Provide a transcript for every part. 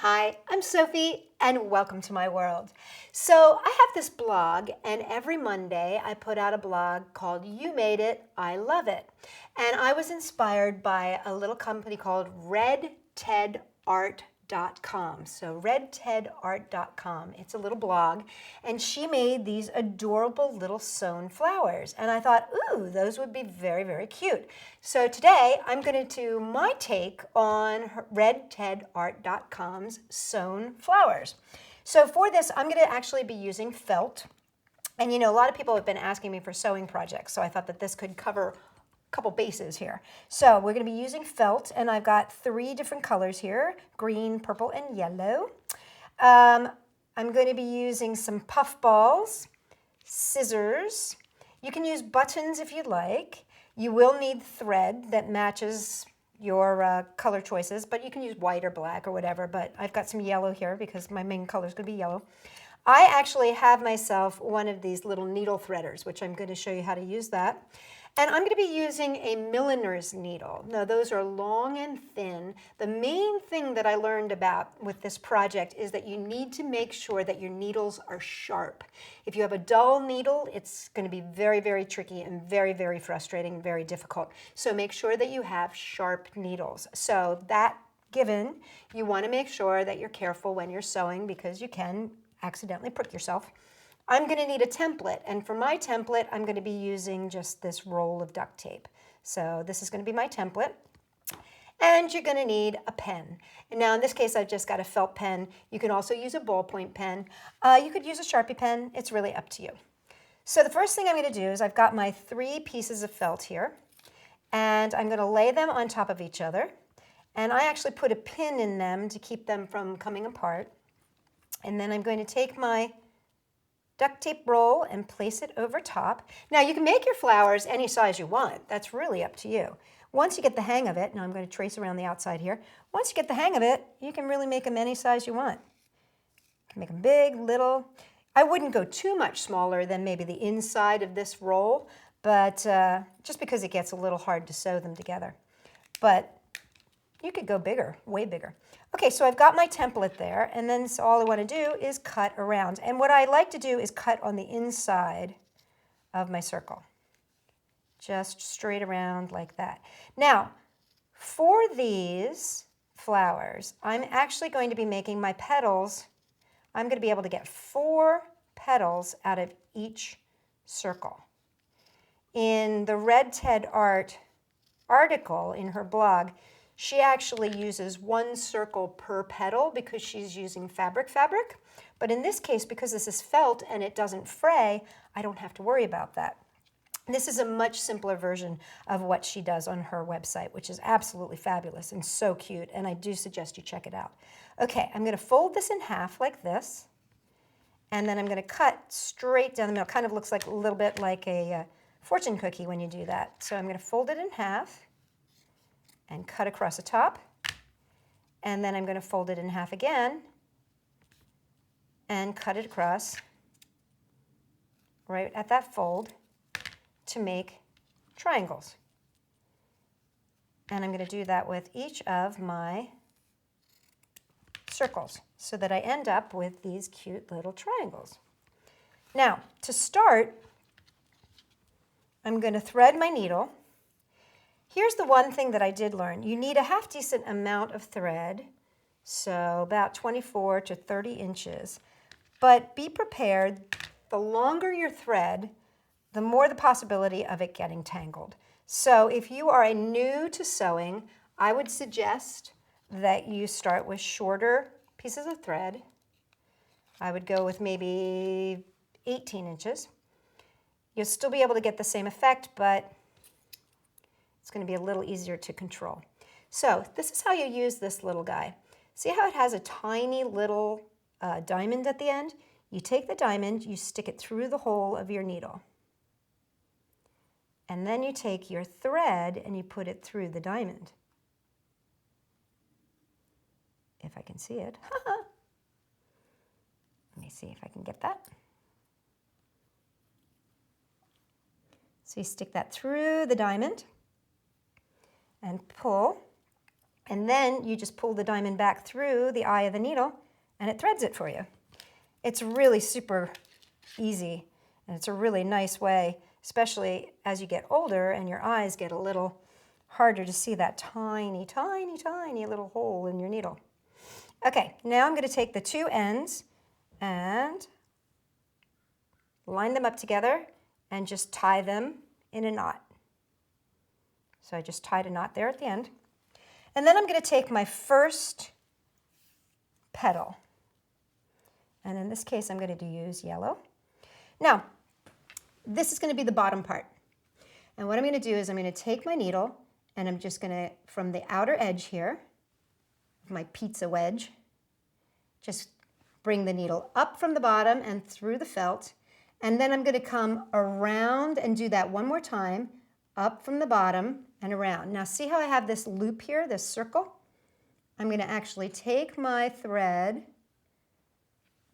Hi, I'm Sophie, and welcome to my world. So, I have this blog, and every Monday I put out a blog called You Made It, I Love It. And I was inspired by a little company called redtedart.com. So, redtedart.com. It's a little blog, and she made these adorable little sewn flowers. And I thought, ooh, those would be very, very cute. So today I'm going to do my take on redtedart.com's sewn flowers. So for this, I'm going to actually be using felt. And you know, a lot of people have been asking me for sewing projects, so I thought that this could cover a couple bases here. So we're going to be using felt, and I've got 3 different colors here, green, purple, and yellow. I'm going to be using some puff balls, scissors. You can use buttons if you'd like. You will need thread that matches your color choices, but you can use white or black or whatever, but I've got some yellow here because my main color is going to be yellow. I actually have myself one of these little needle threaders, which I'm going to show you how to use that. And I'm going to be using a milliner's needle. Now, those are long and thin. The main thing that I learned about with this project is that you need to make sure that your needles are sharp. If you have a dull needle, it's going to be very, very tricky and very, very frustrating, very difficult. So make sure that you have sharp needles. So that given, you want to make sure that you're careful when you're sewing because you can accidentally prick yourself. I'm going to need a template, and for my template, I'm going to be using just this roll of duct tape. So this is going to be my template, and you're going to need a pen. And now in this case, I've just got a felt pen. You can also use a ballpoint pen. You could use a Sharpie pen. It's really up to you. So the first thing I'm going to do is I've got my 3 pieces of felt here, and I'm going to lay them on top of each other. And I actually put a pin in them to keep them from coming apart. And then I'm going to take my duct tape roll and place it over top. Now you can make your flowers any size you want. That's really up to you. Once you get the hang of it, now I'm going to trace around the outside here. Once you get the hang of it, you can really make them any size you want. You can make them big, little. I wouldn't go too much smaller than maybe the inside of this roll, but just because it gets a little hard to sew them together. But you could go bigger, way bigger. Okay, so I've got my template there, and then so all I want to do is cut around. And what I like to do is cut on the inside of my circle. Just straight around like that. Now, for these flowers, I'm actually going to be making my petals. I'm going to be able to get 4 petals out of each circle. In the Red Ted Art article in her blog, she actually uses 1 circle per petal because she's using fabric. But in this case, because this is felt and it doesn't fray, I don't have to worry about that. This is a much simpler version of what she does on her website, which is absolutely fabulous and so cute, and I do suggest you check it out. Okay, I'm going to fold this in half like this, and then I'm going to cut straight down the middle. Kind of looks like a little bit like a fortune cookie when you do that. So I'm going to fold it in half and cut across the top, and then I'm going to fold it in half again and cut it across right at that fold to make triangles. And I'm going to do that with each of my circles so that I end up with these cute little triangles. Now, to start, I'm going to thread my needle. Here's the one thing that I did learn. You need a half decent amount of thread, so about 24 to 30 inches. But be prepared, the longer your thread, the more the possibility of it getting tangled. So if you are new to sewing, I would suggest that you start with shorter pieces of thread. I would go with maybe 18 inches. You'll still be able to get the same effect, but it's going to be a little easier to control. So this is how you use this little guy. See how it has a tiny little diamond at the end? You take the diamond, you stick it through the hole of your needle. And then you take your thread and you put it through the diamond. If I can see it. Let me see if I can get that. So you stick that through the diamond and pull, and then you just pull the diamond back through the eye of the needle and it threads it for you. It's really super easy, and it's a really nice way, especially as you get older and your eyes get a little harder to see that tiny, tiny, tiny little hole in your needle. Okay, now I'm going to take the two ends and line them up together and just tie them in a knot. So I just tied a knot there at the end. And then I'm going to take my first petal. And in this case, I'm going to use yellow. Now, this is going to be the bottom part. And what I'm going to do is I'm going to take my needle and I'm just going to, from the outer edge here, my pizza wedge, just bring the needle up from the bottom and through the felt. And then I'm going to come around and do that one more time, up from the bottom and around. Now see how I have this loop here, this circle? I'm going to actually take my thread,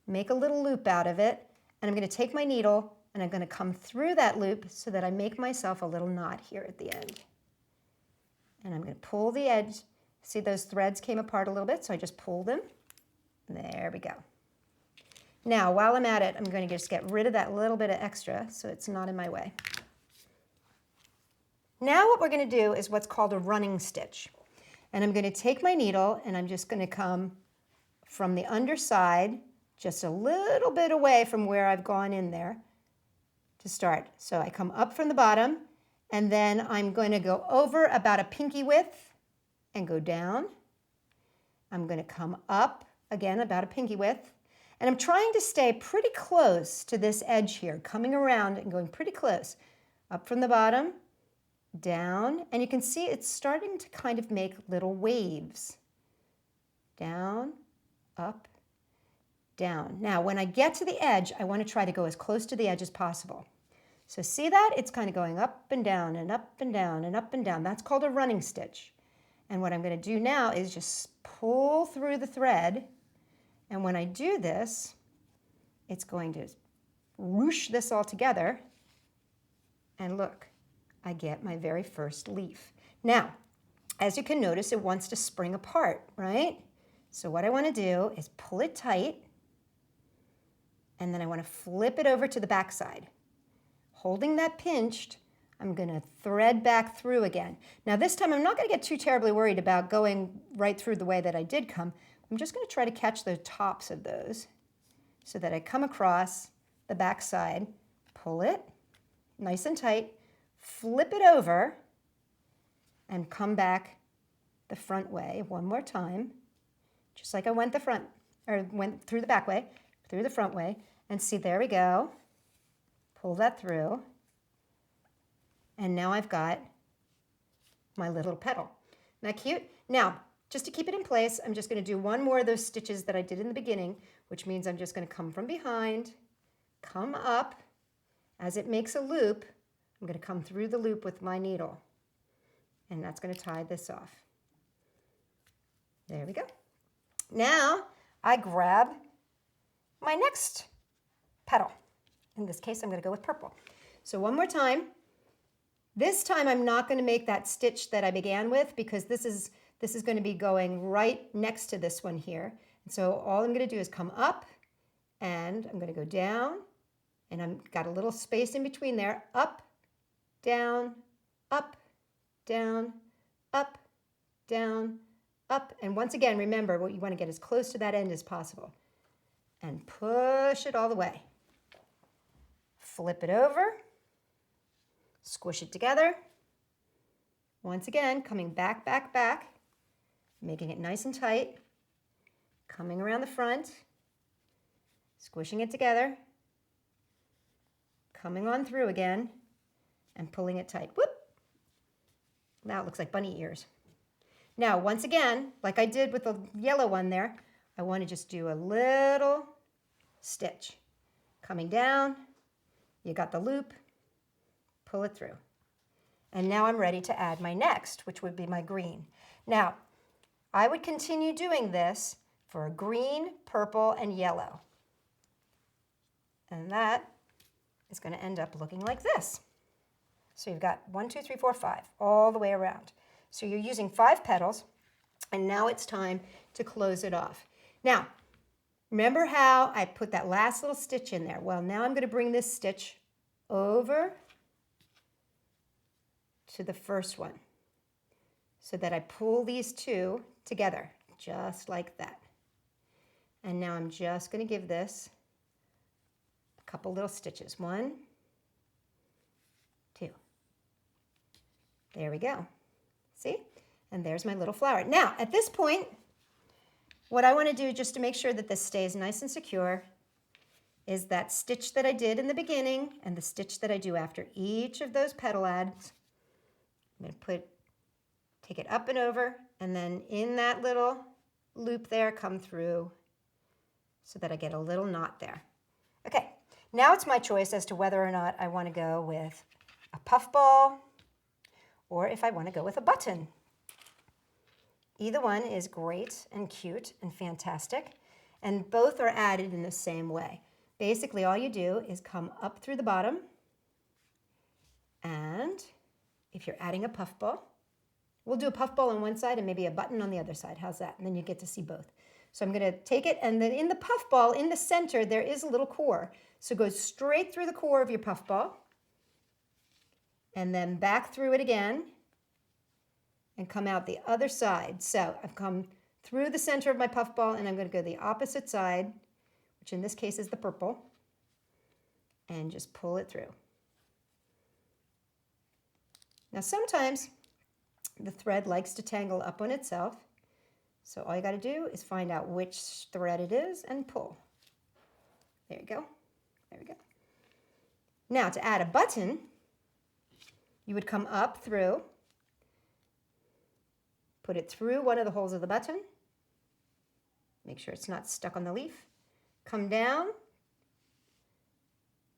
make a little loop out of it, and I'm going to take my needle and I'm going to come through that loop so that I make myself a little knot here at the end. And I'm going to pull the edge. See, those threads came apart a little bit, so I just pulled them. There we go. Now, while I'm at it, I'm going to just get rid of that little bit of extra so it's not in my way. Now what we're going to do is what's called a running stitch. And I'm going to take my needle and I'm just going to come from the underside just a little bit away from where I've gone in there to start. So I come up from the bottom and then I'm going to go over about a pinky width and go down. I'm going to come up again about a pinky width. And I'm trying to stay pretty close to this edge here, coming around and going pretty close. Up from the bottom, down, and you can see it's starting to kind of make little waves. Down, up, down. Now, when I get to the edge, I want to try to go as close to the edge as possible. So see that? It's kind of going up and down and up and down and up and down. That's called a running stitch. And what I'm going to do now is just pull through the thread. And when I do this, it's going to whoosh this all together. And look, I get my very first leaf. Now, as you can notice, it wants to spring apart, right? So what I want to do is pull it tight. And then I want to flip it over to the back side. Holding that pinched, I'm going to thread back through again. Now this time I'm not going to get too terribly worried about going right through the way that I did come. I'm just going to try to catch the tops of those so that I come across the back side, pull it nice and tight, flip it over, and come back the front way one more time, just like I went went through the back way, through the front way, and see, there we go. Pull that through, and now I've got my little petal. Isn't that cute? Now, just to keep it in place, I'm just going to do one more of those stitches that I did in the beginning, which means I'm just going to come from behind, come up. As it makes a loop, I'm going to come through the loop with my needle, and that's going to tie this off. There we go. Now I grab my next petal. In this case, I'm going to go with purple. So one more time. This time I'm not going to make that stitch that I began with because this is going to be going right next to this one here. And so all I'm going to do is come up and I'm going to go down, and I've got a little space in between there. Up, down, up, down, up, down, up. And once again, remember, what you want to get as close to that end as possible. And push it all the way. Flip it over, squish it together. Once again, coming back, back, back, making it nice and tight, coming around the front, squishing it together, coming on through again, and pulling it tight. Whoop! Now it looks like bunny ears. Now, once again, like I did with the yellow one there, I want to just do a little stitch. Coming down, you got the loop, pull it through. And now I'm ready to add my next, which would be my green. Now, I would continue doing this for green, purple, and yellow. And that is going to end up looking like this. So you've got 1, 2, 3, 4, 5, all the way around. So you're using 5 petals. And now it's time to close it off. Now, remember how I put that last little stitch in there? Well, now I'm going to bring this stitch over to the first one so that I pull these two together, just like that. And now I'm just going to give this a couple little stitches. 1, 2. There we go. See? And there's my little flower. Now, at this point, what I want to do just to make sure that this stays nice and secure is that stitch that I did in the beginning and the stitch that I do after each of those petal ads. I'm going to take it up and over, and then in that little loop there, come through so that I get a little knot there. Okay, now it's my choice as to whether or not I want to go with a puffball or if I want to go with a button. Either one is great and cute and fantastic, and both are added in the same way. Basically, all you do is come up through the bottom, and if you're adding a puffball, we'll do a puffball on one side and maybe a button on the other side. How's that? And then you get to see both. So I'm going to take it, and then in the puffball, in the center, there is a little core. So go straight through the core of your puffball, and then back through it again, and come out the other side. So I've come through the center of my puffball, and I'm going to go the opposite side, which in this case is the purple, and just pull it through. Now sometimes the thread likes to tangle up on itself, so all you got to do is find out which thread it is and pull. There you go. There we go. Now to add a button, you would come up through, put it through one of the holes of the button, make sure it's not stuck on the leaf, come down,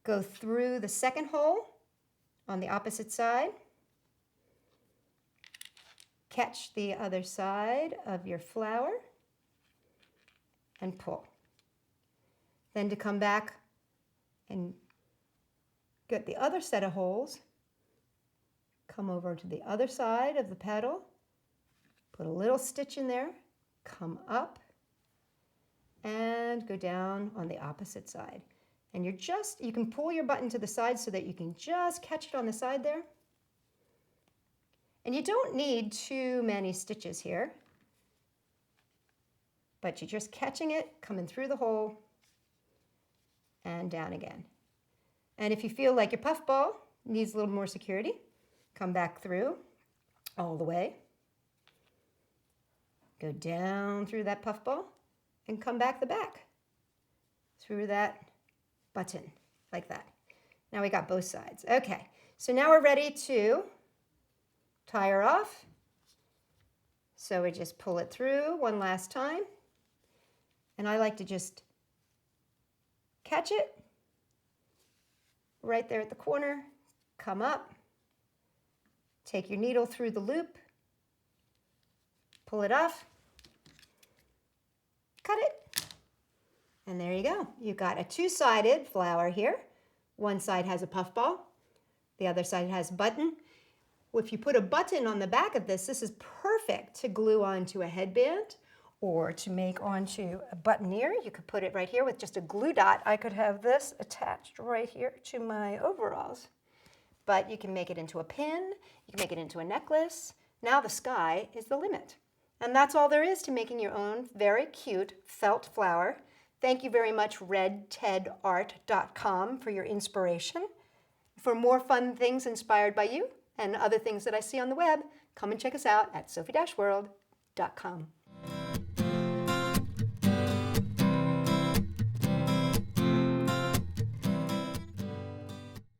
go through the second hole on the opposite side, catch the other side of your flower, and pull. Then to come back and get the other set of holes, come over to the other side of the petal, put a little stitch in there, come up, and go down on the opposite side. And you can pull your button to the side so that you can just catch it on the side there. And you don't need too many stitches here, but you're just catching it, coming through the hole, and down again. And if you feel like your puffball needs a little more security, come back through all the way, go down through that puffball, and come back the back through that button, like that. Now we got both sides. Okay, so now we're ready to tie her off. So we just pull it through one last time. And I like to just catch it right there at the corner, come up, take your needle through the loop, pull it off, cut it, and there you go. You've got a two-sided flower here. One side has a puffball, the other side has a button. If you put a button on the back of this, this is perfect to glue onto a headband or to make onto a buttoneer. You could put it right here with just a glue dot. I could have this attached right here to my overalls. But you can make it into a pin, you can make it into a necklace. Now the sky is the limit. And that's all there is to making your own very cute felt flower. Thank you very much, redtedart.com, for your inspiration. For more fun things inspired by you and other things that I see on the web, come and check us out at Sophie-World.com.